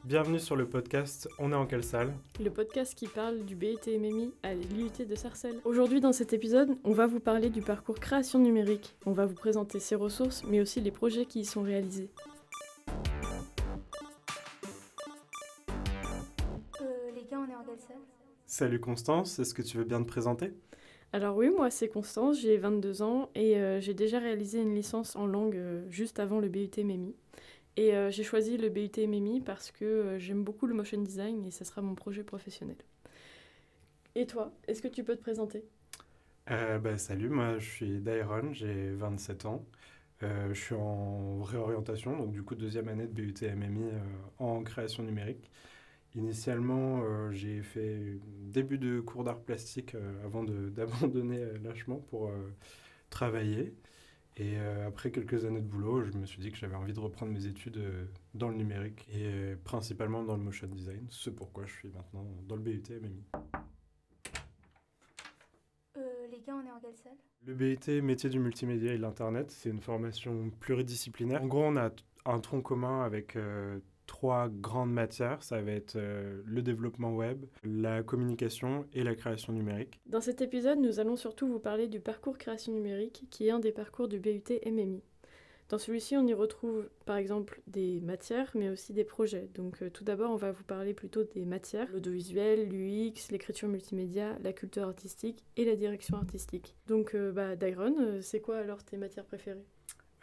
Bienvenue sur le podcast On est en quelle salle? Le podcast qui parle du BUT MMI à l'IUT de Sarcelles. Aujourd'hui dans cet épisode, on va vous parler du parcours création numérique. On va vous présenter ses ressources, mais aussi les projets qui y sont réalisés. Les gars, on est en quelle salle? Salut Constance, est-ce que tu veux bien te présenter? Alors oui, moi c'est Constance, j'ai 22 ans et j'ai déjà réalisé une licence en langue juste avant le BUT MMI. Et j'ai choisi le BUT MMI parce que j'aime beaucoup le motion design et ça sera mon projet professionnel. Et toi, est-ce que tu peux te présenter? Salut, moi je suis Dairon, j'ai 27 ans. Je suis en réorientation, donc du coup deuxième année de BUT MMI en création numérique. Initialement, j'ai fait début de cours d'art plastique avant d'abandonner lâchement pour travailler. Et après quelques années de boulot, je me suis dit que j'avais envie de reprendre mes études dans le numérique et principalement dans le motion design. C'est pourquoi je suis maintenant dans le BUT MMI. Les gars, on est en quelle salle? Le BUT métier du multimédia et l'Internet, c'est une formation pluridisciplinaire. En gros, on a un tronc commun avec trois grandes matières. Ça va être le développement web, la communication et la création numérique. Dans cet épisode, nous allons surtout vous parler du parcours création numérique, qui est un des parcours du BUT MMI. Dans celui-ci, on y retrouve par exemple des matières, mais aussi des projets. Donc tout d'abord, on va vous parler plutôt des matières, l'audiovisuel, l'UX, l'écriture multimédia, la culture artistique et la direction artistique. Donc Dairon, c'est quoi alors tes matières préférées?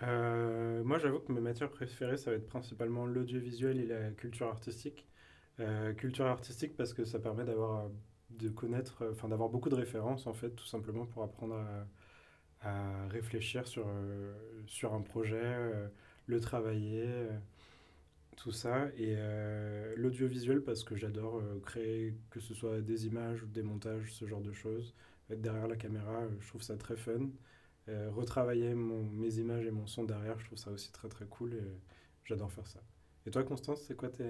Moi, j'avoue que mes matières préférées, ça va être principalement l'audiovisuel et la culture artistique. Culture artistique parce que ça permet de connaître, enfin d'avoir beaucoup de références en fait, tout simplement pour apprendre à réfléchir sur un projet, le travailler, tout ça. Et l'audiovisuel parce que j'adore créer, que ce soit des images ou des montages, ce genre de choses. Être derrière la caméra, je trouve ça très fun. Retravailler mes images et mon son derrière, je trouve ça aussi très très cool et j'adore faire ça. Et toi, Constance, c'est quoi tes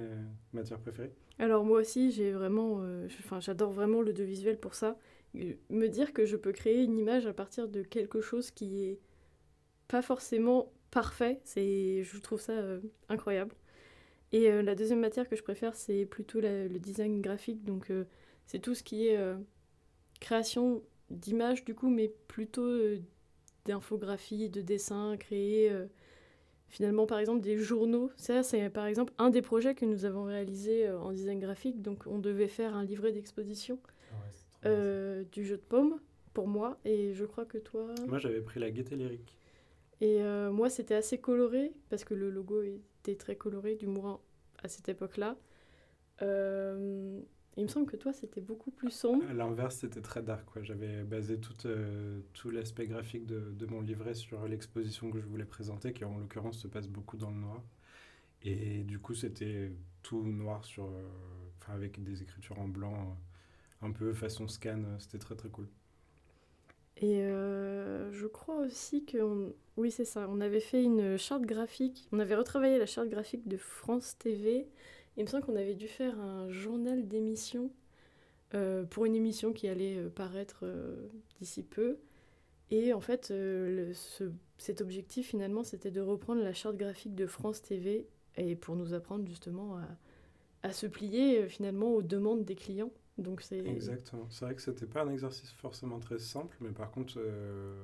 matières préférées? Alors moi aussi, j'adore vraiment l'audiovisuel pour ça. Me dire que je peux créer une image à partir de quelque chose qui est pas forcément parfait, je trouve ça incroyable. Et la deuxième matière que je préfère, c'est plutôt le design graphique. Donc, c'est tout ce qui est création d'images, du coup, mais plutôt d'infographie, de dessins, créer finalement, par exemple, des journaux. Ça, c'est par exemple un des projets que nous avons réalisé en design graphique. Donc, on devait faire un livret d'exposition Ah ouais, c'est trop bien ça. du jeu de paume pour moi. Et je crois que toi. Moi, j'avais pris la gaieté lyrique. Et moi, c'était assez coloré, parce que le logo était très coloré, du moins à cette époque-là. Euh, il me semble que toi, c'était beaucoup plus sombre. À l'inverse, c'était très dark, quoi. J'avais basé tout l'aspect graphique de mon livret sur l'exposition que je voulais présenter, qui en l'occurrence se passe beaucoup dans le noir. Et du coup, c'était tout noir enfin, avec des écritures en blanc, un peu façon scan. C'était très très cool. Et je crois aussi que... Oui, c'est ça. On avait fait une charte graphique. On avait retravaillé la charte graphique de France TV. Il me semble qu'on avait dû faire un journal d'émission pour une émission qui allait paraître d'ici peu. Et en fait, cet objectif, finalement, c'était de reprendre la charte graphique de France TV et pour nous apprendre justement à se plier finalement aux demandes des clients. Donc c'est... Exactement. C'est vrai que c'était pas un exercice forcément très simple, mais par contre,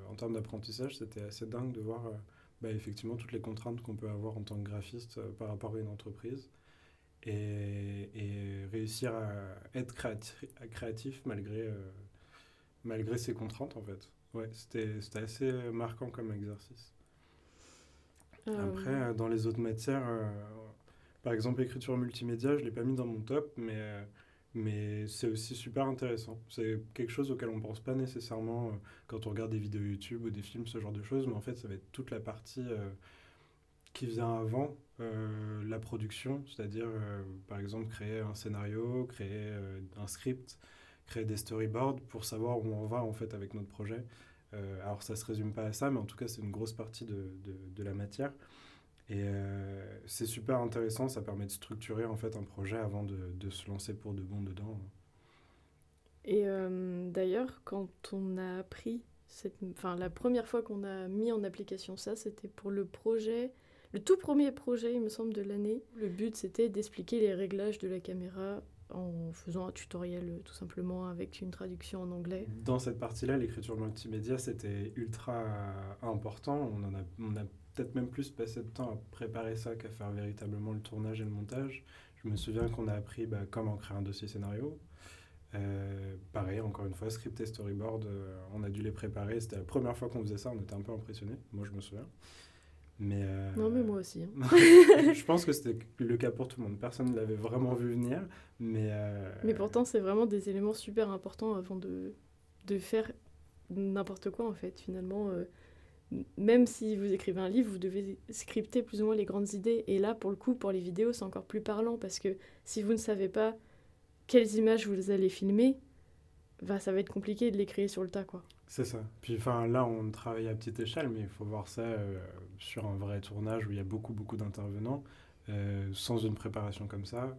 en termes d'apprentissage, c'était assez dingue de voir effectivement toutes les contraintes qu'on peut avoir en tant que graphiste par rapport à une entreprise et réussir à être créatif malgré ces contraintes en fait. Ouais, c'était assez marquant comme exercice. Après, euh, dans les autres matières, par exemple, écriture multimédia, je ne l'ai pas mis dans mon top, mais c'est aussi super intéressant. C'est quelque chose auquel on ne pense pas nécessairement quand on regarde des vidéos YouTube ou des films, ce genre de choses, mais en fait, ça va être toute la partie qui vient avant la production, c'est-à-dire, par exemple, créer un scénario, créer un script, créer des storyboards pour savoir où on va en fait avec notre projet. Alors, ça ne se résume pas à ça, mais en tout cas, c'est une grosse partie de la matière. Et c'est super intéressant, ça permet de structurer en fait un projet avant de se lancer pour de bon dedans. et d'ailleurs, quand on a appris, enfin la première fois qu'on a mis en application ça, c'était pour le projet le tout premier projet, il me semble, de l'année. Le but, c'était d'expliquer les réglages de la caméra en faisant un tutoriel tout simplement avec une traduction en anglais. Dans cette partie-là, l'écriture multimédia, c'était ultra important. On a peut-être même plus passé de temps à préparer ça qu'à faire véritablement le tournage et le montage. Je me souviens qu'on a appris comment créer un dossier scénario. Pareil, encore une fois, script et storyboard, on a dû les préparer. C'était la première fois qu'on faisait ça, on était un peu impressionnés. Moi, je me souviens. Mais Non, mais moi aussi. je pense que c'était le cas pour tout le monde. Personne ne l'avait vraiment vu venir. Mais pourtant, c'est vraiment des éléments super importants avant de faire n'importe quoi, en fait. Finalement, même si vous écrivez un livre, vous devez scripter plus ou moins les grandes idées. Et là, pour le coup, pour les vidéos, c'est encore plus parlant parce que si vous ne savez pas quelles images vous allez filmer, ça va être compliqué de les créer sur le tas, quoi. c'est ça. Puis là, on travaille à petite échelle, mais il faut voir ça sur un vrai tournage où il y a beaucoup, beaucoup d'intervenants. Sans une préparation comme ça,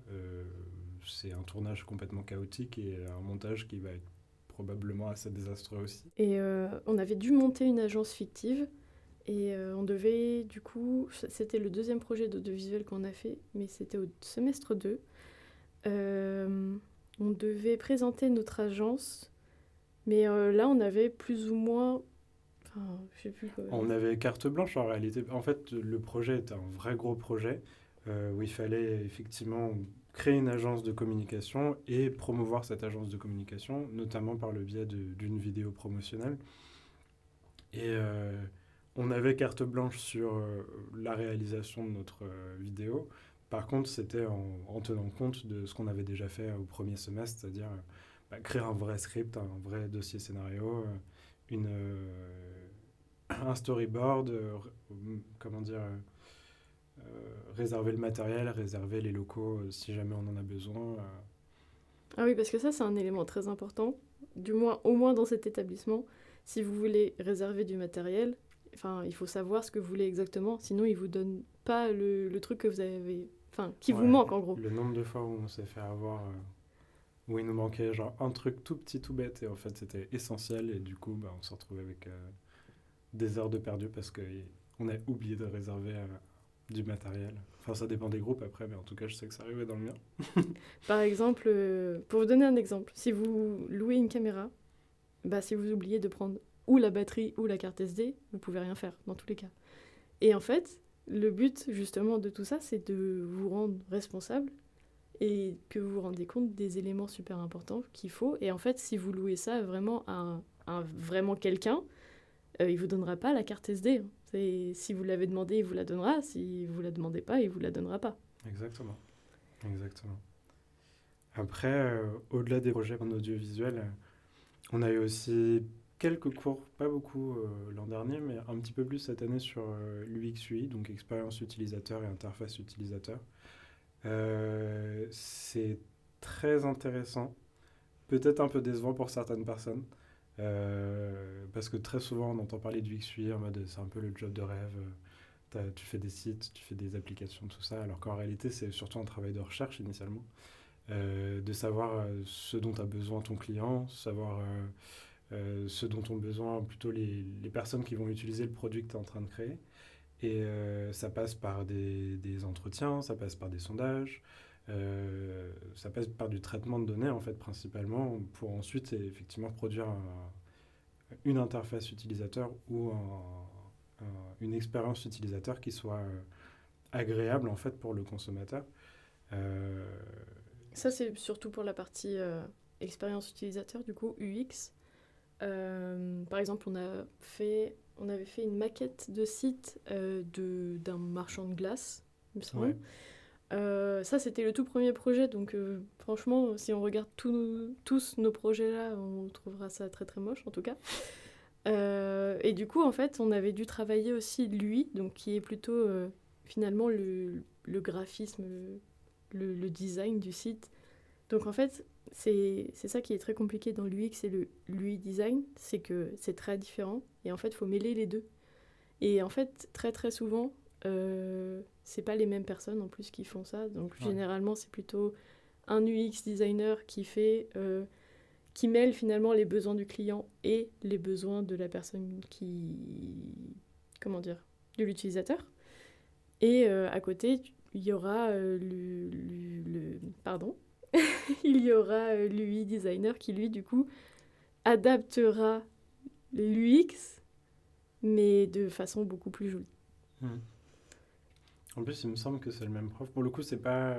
c'est un tournage complètement chaotique et un montage qui va être probablement assez désastreux aussi. Et on avait dû monter une agence fictive. Et on devait, du coup, c'était le deuxième projet d'audiovisuel qu'on a fait, mais c'était au semestre 2. On devait présenter notre agence, mais là, on avait plus ou moins... Enfin, je sais plus quoi. On avait carte blanche en réalité. En fait, le projet était un vrai gros projet où il fallait effectivement créer une agence de communication et promouvoir cette agence de communication, notamment par le biais d'une vidéo promotionnelle. Et on avait carte blanche sur la réalisation de notre vidéo. Par contre, c'était en tenant compte de ce qu'on avait déjà fait au premier semestre, c'est-à-dire créer un vrai script, un vrai dossier scénario, un storyboard, réserver le matériel, réserver les locaux si jamais on en a besoin. Ah oui, parce que ça, c'est un élément très important, au moins dans cet établissement. Si vous voulez réserver du matériel, il faut savoir ce que vous voulez exactement, sinon ils vous donnent pas le truc que vous avez, qui vous manque en gros. Le nombre de fois où on s'est fait avoir, où il nous manquait genre un truc tout petit, tout bête, et en fait c'était essentiel, et du coup on se retrouvait avec des heures de perdu parce qu'on a oublié de réserver du matériel. Enfin, ça dépend des groupes après, mais en tout cas, je sais que ça arrivait dans le mien. Par exemple, pour vous donner un exemple, si vous louez une caméra, si vous oubliez de prendre ou la batterie ou la carte SD, vous pouvez rien faire dans tous les cas. Et en fait, le but justement de tout ça, c'est de vous rendre responsable et que vous vous rendez compte des éléments super importants qu'il faut. Et en fait, si vous louez ça vraiment à vraiment quelqu'un, il vous donnera pas la carte SD. Si vous l'avez demandé, il vous la donnera. Si vous la demandez pas, il vous la donnera pas. Exactement. Après, au-delà des projets en audiovisuel, on a eu aussi quelques cours, pas beaucoup l'an dernier, mais un petit peu plus cette année sur l'UX/UI, donc expérience utilisateur et interface utilisateur. C'est très intéressant, peut-être un peu décevant pour certaines personnes, parce que très souvent on entend parler du UX/UI en mode c'est un peu le job de rêve, tu fais des sites, tu fais des applications, tout ça, alors qu'en réalité c'est surtout un travail de recherche initialement, de savoir ce dont a besoin ton client, savoir ce dont ont besoin plutôt les personnes qui vont utiliser le produit que tu es en train de créer. Et ça passe par des entretiens, ça passe par des sondages, ça passe par du traitement de données en fait principalement pour ensuite effectivement produire une interface utilisateur ou une expérience utilisateur qui soit agréable en fait pour le consommateur. Ça c'est surtout pour la partie expérience utilisateur du coup UX. Par exemple on avait fait une maquette de site d'un marchand de glace, il me semble. Ouais. Ça, c'était le tout premier projet, donc franchement, si on regarde tous nos projets-là, on trouvera ça très très moche, en tout cas. Et du coup, en fait, on avait dû travailler aussi l'UI, donc qui est plutôt finalement le graphisme, le design du site. Donc en fait, c'est ça qui est très compliqué dans l'UX et l'UI design, c'est que c'est très différent, et en fait, il faut mêler les deux. Et en fait, très très souvent, c'est pas les mêmes personnes en plus qui font ça, donc généralement, c'est plutôt un UX designer qui mêle finalement les besoins du client et les besoins de la personne de l'utilisateur. Et à côté, il y aura pardon, il y aura l'UI designer qui, lui, du coup, adaptera l'UX, mais de façon beaucoup plus jolie. Hmm. En plus, il me semble que c'est le même prof. Pour le coup, c'est pas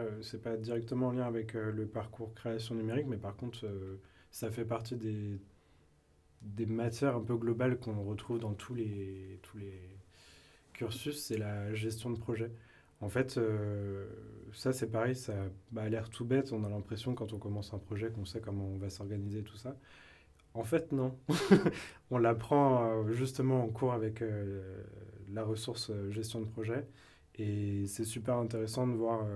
directement en lien avec le parcours création numérique, mais par contre, ça fait partie des matières un peu globales qu'on retrouve dans tous les cursus, c'est la gestion de projet. En fait, ça c'est pareil, ça a l'air tout bête, on a l'impression quand on commence un projet qu'on sait comment on va s'organiser et tout ça. En fait, non. On l'apprend justement en cours avec la ressource gestion de projet. Et c'est super intéressant de voir,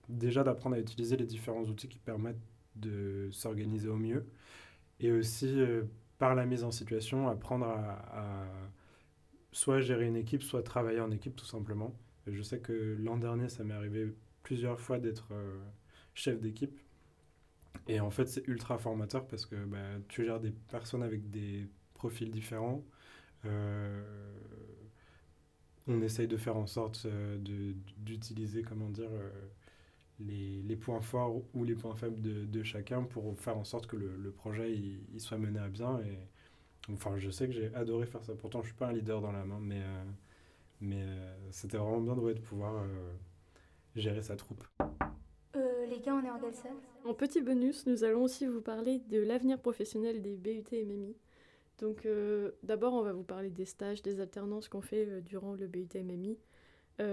déjà d'apprendre à utiliser les différents outils qui permettent de s'organiser au mieux. Et aussi, par la mise en situation, apprendre à soit gérer une équipe, soit travailler en équipe tout simplement. Et je sais que l'an dernier, ça m'est arrivé plusieurs fois d'être chef d'équipe. Et en fait, c'est ultra formateur parce que tu gères des personnes avec des profils différents. Euh, on essaye de faire en sorte d'utiliser, comment dire, les points forts ou les points faibles de chacun pour faire en sorte que le projet il soit mené à bien. Et, enfin, je sais que j'ai adoré faire ça. Pourtant, je suis pas un leader dans la main, mais c'était vraiment bien de pouvoir gérer sa troupe. Les gars, on est en quelle salle? En petit bonus, nous allons aussi vous parler de l'avenir professionnel des BUT et MMI. Donc d'abord, on va vous parler des stages, des alternances qu'on fait durant le BUT et MMI.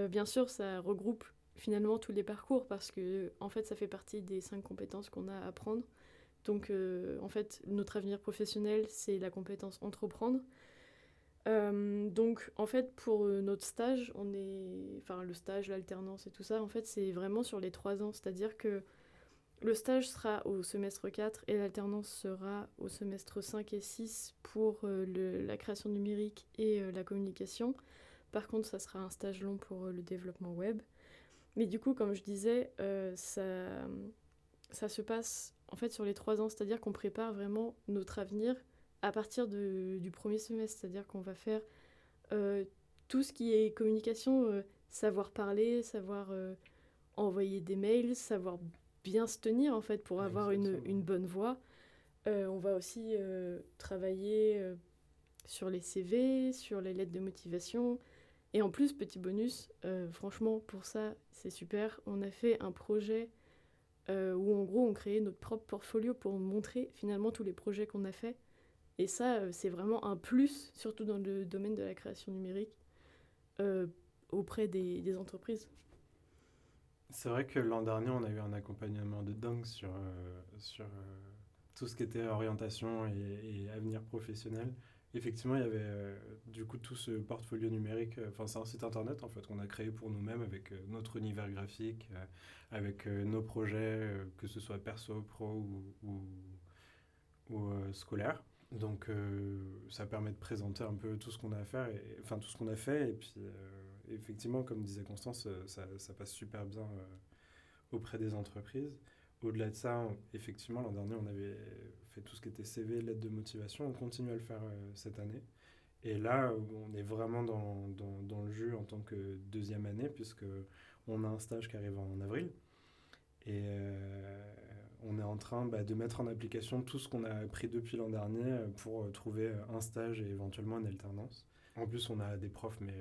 Bien sûr, ça regroupe finalement tous les parcours parce que en fait, ça fait partie des 5 compétences qu'on a à apprendre. Donc en fait, notre avenir professionnel, c'est la compétence entreprendre. Donc en fait, pour notre stage, le stage, l'alternance et tout ça, en fait, c'est vraiment sur les 3 ans. C'est-à-dire que le stage sera au semestre 4 et l'alternance sera au semestre 5 et 6 pour la création numérique et la communication. Par contre, ça sera un stage long pour le développement web. Mais du coup, comme je disais, ça se passe en fait sur les 3 ans, c'est-à-dire qu'on prépare vraiment notre avenir à partir du premier semestre, c'est-à-dire qu'on va faire tout ce qui est communication, savoir parler, savoir envoyer des mails, savoir bien se tenir en fait pour avoir une bonne voix. On va aussi travailler sur les CV, sur les lettres de motivation. Et en plus, petit bonus, franchement pour ça c'est super, on a fait un projet où en gros on créait notre propre portfolio pour montrer finalement tous les projets qu'on a fait. Et ça c'est vraiment un plus, surtout dans le domaine de la création numérique, auprès des entreprises. C'est vrai que l'an dernier, on a eu un accompagnement de dingue sur tout ce qui était orientation et avenir professionnel. Effectivement, il y avait du coup tout ce portfolio numérique. Enfin, c'est un site internet en fait qu'on a créé pour nous-mêmes avec notre univers graphique, avec nos projets, que ce soit perso, pro ou scolaire. Donc, ça permet de présenter un peu tout ce qu'on a à faire, enfin tout ce qu'on a fait. Et puis, effectivement, comme disait Constance, ça passe super bien auprès des entreprises. Au-delà de ça, effectivement, l'an dernier, on avait fait tout ce qui était CV, lettre de motivation. On continue à le faire cette année. Et là, on est vraiment dans le jus en tant que deuxième année, puisque on a un stage qui arrive en avril. Et on est en train de mettre en application tout ce qu'on a appris depuis l'an dernier pour trouver un stage et éventuellement une alternance. En plus, on a des profs, mais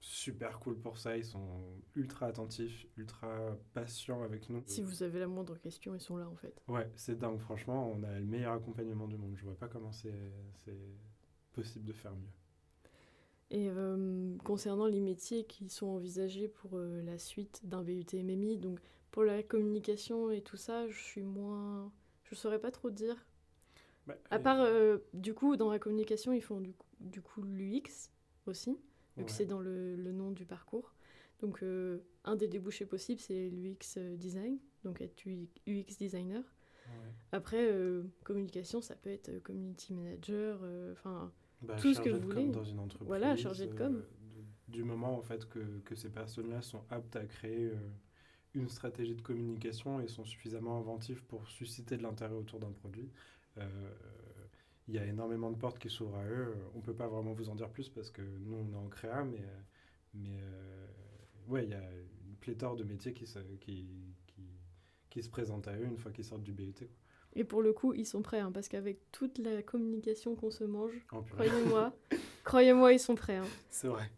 super cool pour ça. Ils sont ultra attentifs, ultra patients avec nous. Si vous avez la moindre question, ils sont là en fait. Ouais, c'est dingue. Franchement, on a le meilleur accompagnement du monde. Je vois pas comment c'est possible de faire mieux. Et concernant les métiers qui sont envisagés pour la suite d'un BUT MMI, donc pour la communication et tout ça, je saurais pas trop dire. À part, du coup, dans la communication, ils font du coup l'UX aussi, vu que c'est dans le nom du parcours. Donc, un des débouchés possibles, c'est l'UX design, donc être UX designer. Ouais. Après, communication, ça peut être community manager, tout ce que vous voulez. Dans une entreprise. Voilà, chargé de com. Du moment en fait que ces personnes-là sont aptes à créer une stratégie de communication et sont suffisamment inventives pour susciter de l'intérêt autour d'un produit, il y a énormément de portes qui s'ouvrent à eux. On peut pas vraiment vous en dire plus parce que nous on est en créa, mais ouais, il y a une pléthore de métiers qui se présentent à eux une fois qu'ils sortent du BUT, quoi. Et pour le coup, ils sont prêts, hein, parce qu'avec toute la communication qu'on se mange, Oh, purée. croyez-moi, ils sont prêts, hein. C'est vrai.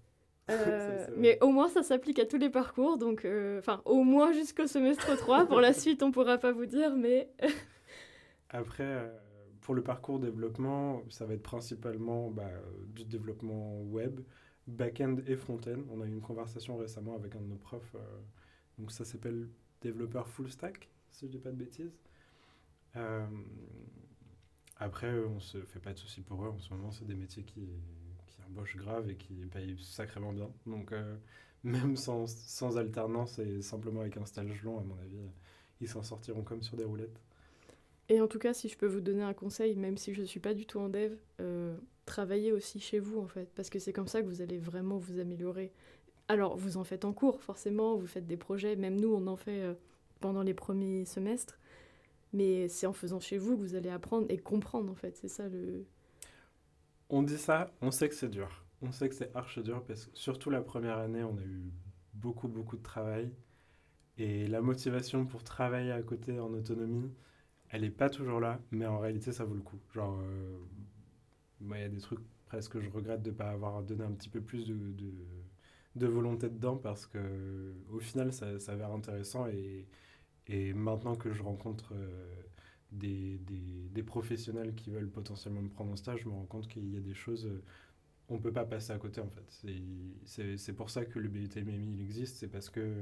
C'est Mais vrai. au moins, ça s'applique à tous les parcours, donc enfin, au moins jusqu'au semestre 3. Pour la suite, on pourra pas vous dire, mais Après, pour le parcours développement, ça va être principalement du développement web, back-end et front-end. On a eu une conversation récemment avec un de nos profs, donc ça s'appelle développeur full stack, si je dis pas de bêtises. Euh, Après, on se fait pas de soucis pour eux. En ce moment, c'est des métiers qui embauchent grave et qui payent sacrément bien. Donc, même sans alternance et simplement avec un stage long, à mon avis, ils s'en sortiront comme sur des roulettes. et en tout cas, si je peux vous donner un conseil, même si je suis pas du tout en dev, travaillez aussi chez vous en fait, parce que c'est comme ça que vous allez vraiment vous améliorer. Alors, vous en faites en cours, forcément, vous faites des projets, même nous, on en fait pendant les premiers semestres, mais c'est en faisant chez vous que vous allez apprendre et comprendre en fait, c'est ça le... On dit ça, on sait que c'est dur. On sait que c'est archi dur parce que surtout la première année, on a eu beaucoup, beaucoup de travail. Et la motivation pour travailler à côté en autonomie, elle est pas toujours là, mais en réalité, ça vaut le coup. Genre, moi, il y a des trucs presque que je regrette de ne pas avoir donné un petit peu plus de volonté dedans parce que au final, ça s'avère intéressant. Et maintenant que je rencontre des professionnels qui veulent potentiellement me prendre en stage, je me rends compte qu'il y a des choses, on ne peut pas passer à côté en fait. C'est pour ça que le BUT-MMI il existe, c'est parce que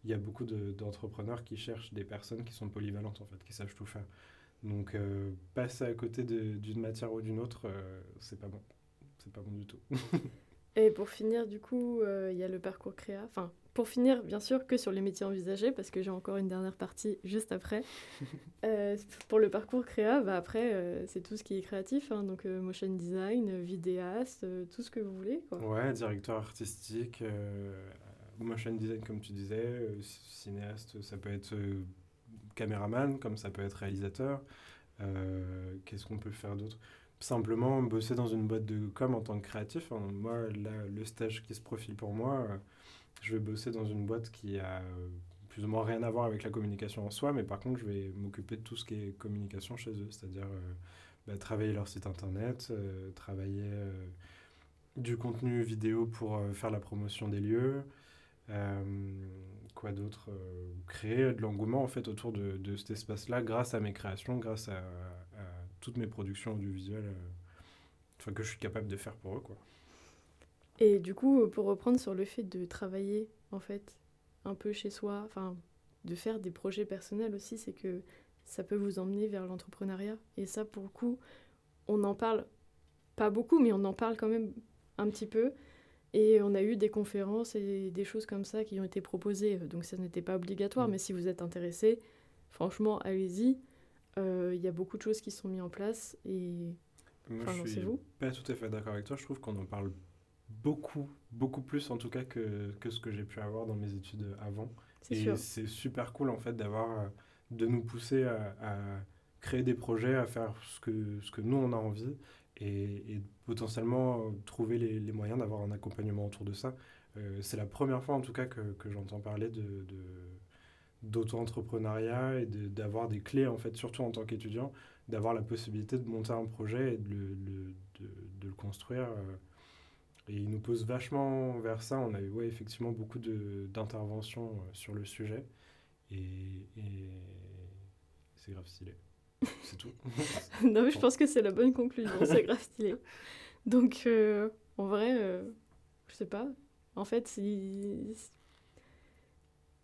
il y a beaucoup d'entrepreneurs qui cherchent des personnes qui sont polyvalentes en fait, qui savent tout faire. Donc passer à côté d'une matière ou d'une autre, c'est pas bon. C'est pas bon du tout. Et pour finir, du coup, il y a le parcours créa. Enfin, pour finir, bien sûr, que sur les métiers envisagés, parce que j'ai encore une dernière partie juste après. Pour le parcours créa, bah après, c'est tout ce qui est créatif, hein, donc motion design, vidéaste, tout ce que vous voulez, quoi. Ouais, directeur artistique, motion design comme tu disais, cinéaste, ça peut être caméraman comme ça peut être réalisateur. Qu'est-ce qu'on peut faire d'autre? Simplement bosser dans une boîte de com en tant que créatif, hein. Moi, là, le stage qui se profile pour moi, je vais bosser dans une boîte qui a plus ou moins rien à voir avec la communication en soi, mais par contre, je vais m'occuper de tout ce qui est communication chez eux, c'est-à-dire travailler leur site internet, travailler du contenu vidéo pour faire la promotion des lieux. Euh, Quoi d'autre? Créer de l'engouement en fait autour de cet espace-là grâce à mes créations, grâce à toutes mes productions audiovisuelles enfin, que je suis capable de faire pour eux, quoi. Et du coup, pour reprendre sur le fait de travailler, en fait, un peu chez soi, enfin, de faire des projets personnels aussi, c'est que ça peut vous emmener vers l'entrepreneuriat. Et ça, pour le coup, on en parle pas beaucoup, mais on en parle quand même un petit peu. Et on a eu des conférences et des choses comme ça qui ont été proposées. Donc ça n'était pas obligatoire, mais si vous êtes intéressé, franchement, allez-y. Il y a beaucoup de choses qui sont mises en place et Moi, enfin, je suis lancez-vous. pas tout à fait d'accord avec toi. Je trouve qu'on en parle beaucoup, beaucoup plus en tout cas que ce que j'ai pu avoir dans mes études avant. C'est Et sûr. c'est super cool en fait de nous pousser à créer des projets, à faire ce que nous on a envie et potentiellement trouver les moyens d'avoir un accompagnement autour de ça. C'est la première fois en tout cas que j'entends parler d'auto-entrepreneuriat et d'avoir des clés en fait, surtout en tant qu'étudiant, d'avoir la possibilité de monter un projet et de le construire. Et il nous pose vachement vers ça. On a eu ouais, effectivement beaucoup d'interventions sur le sujet. Et c'est grave stylé. C'est tout. Non, mais je pense que c'est la bonne conclusion, c'est grave stylé. Donc, en vrai, je sais pas. En fait,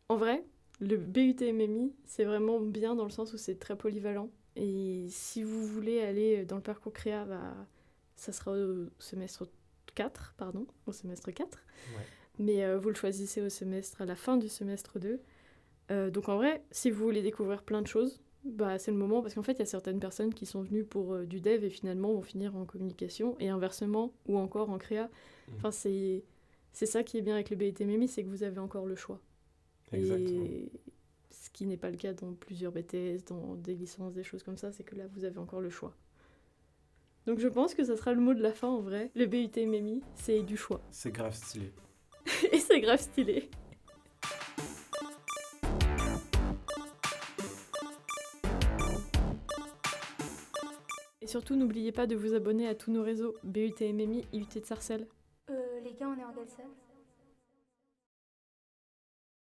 en vrai, le BUT-MMI, c'est vraiment bien dans le sens où c'est très polyvalent. Et si vous voulez aller dans le parcours créa, bah, ça sera au semestre 4, pardon, au semestre 4. Ouais. Mais vous le choisissez au semestre, à la fin du semestre 2. Donc en vrai, si vous voulez découvrir plein de choses, bah, c'est le moment, parce qu'en fait, il y a certaines personnes qui sont venues pour du dev et finalement vont finir en communication, et inversement, ou encore en créa. Enfin, c'est ça qui est bien avec le BUT-MMI, c'est que vous avez encore le choix. Exactement. Et ce qui n'est pas le cas dans plusieurs BTS, dans des licences, des choses comme ça, c'est que là, vous avez encore le choix. Donc je pense que ça sera le mot de la fin en vrai. Le BUT-MMI, c'est du choix. C'est grave stylé. Et c'est grave stylé. Et surtout, n'oubliez pas de vous abonner à tous nos réseaux BUTMMI, IUT de Sarcelles. Les gars, on est en quelle salle?